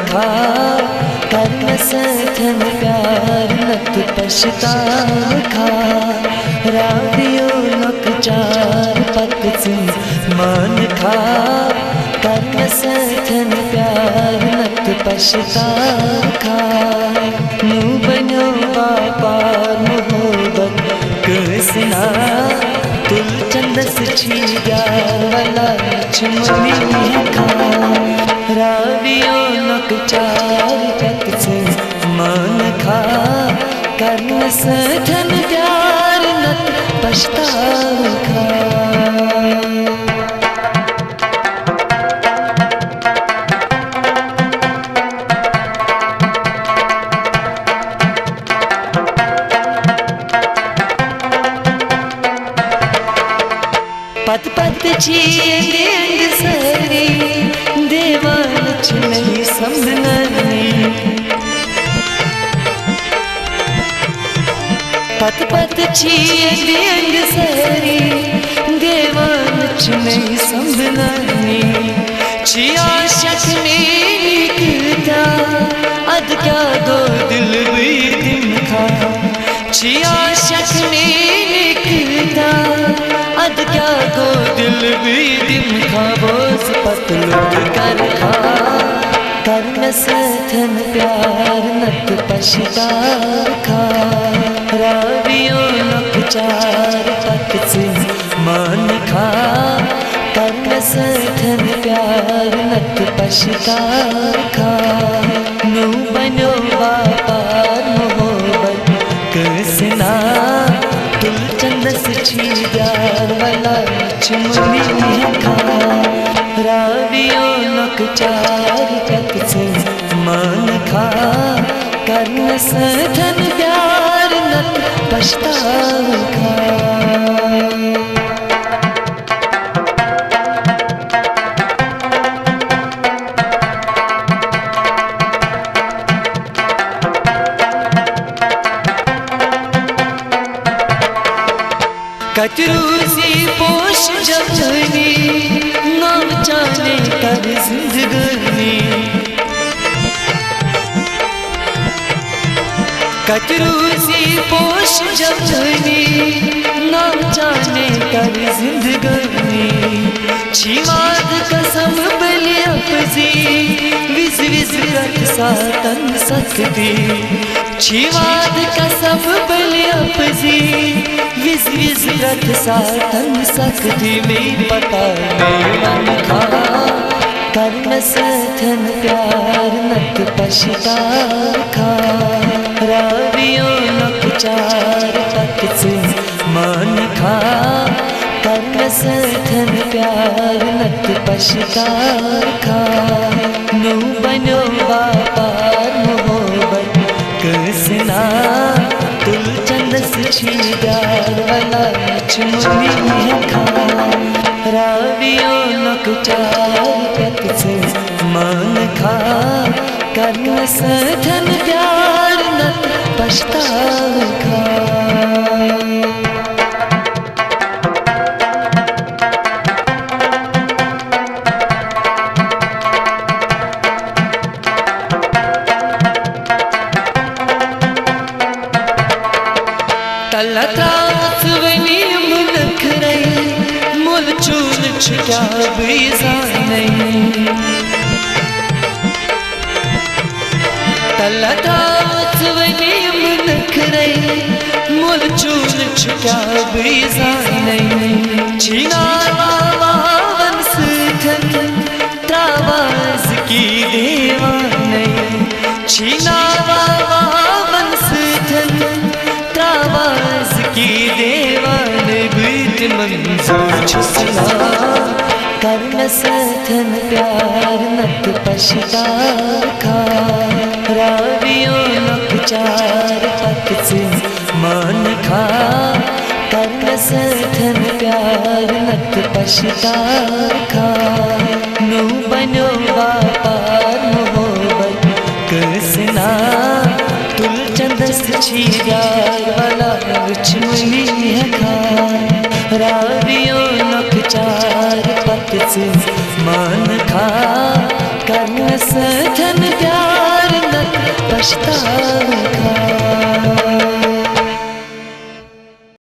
खा कर सथन प्यार नत पछताव खा रावियो नक चार पक से मान खा कर सथन प्यार नत पछताव खा मुँह बनो बापार मोहब्बत कसना तुल चंदस छीजार वाला चुमनी खा रावियो नक चार पक से मान खा कर सथन प्यार नत पछताव खा। पत पत चींगे अंग सरी देवान नहीं समझनी पत पत चींगे अंग सरी देवान नहीं समझनी छिया शक्ने निकता अद क्या दो दिल भी दिन खा छिया शक्ने निकता अद क्या को दिल भी दिन खा बोस पतलुक कर खा कर सथन प्यार नत पछताव खा रावियो नक चार पक से मान खा कर सथन प्यार नत पछताव खा नू बनो बापार मोहब्बत कसना तुल चंदस छीजार वाला चुमनी खा रावियो नक चार पक से मान खा कर सथन प्यार नत पछताव खा। कतरूसी पोश जवनी नाम जाने कर जिंदगानी कतरूसी पोश जवनी नाम जाने कर जिंदगानी छिवाद कसम बलि अपजी विज विज रख सातन सकती छिवाद कसम बलि अपजी विज विज रख सातन सकती में पता मन खा कर सथन प्यार नत पछताव खा रावियो नक चार पक से मान खा कर सथन प्यार नत पछताव खा नू बनो बापार मोहब्बत कसना तुल चंदस छीजार वाला चुमनी खा रावियो नक चार पक से मान खा कर सथन प्यार नत पछताव खा। तलतात वनी मुनख रही मुल चूल छुटा बीजा नहीं तलतात वनी मुनख रही मुल चूल छुटा बीजा नहीं छीना वंश धन त्रावाज की देवा नहीं छीना वंश धन त्रावाज की देवान बीत मंजूर छुसला कर सथन प्यार नत पछताव खा रावियो नक चार पक से मान खा कर सथन प्यार नत पछताव खा नू बनो बापार मोहब्बत कसना तुल चंदस छीजार वाला चुमनी खा रावियो नक चार पक से मान खा कर सथन प्यार पछतावा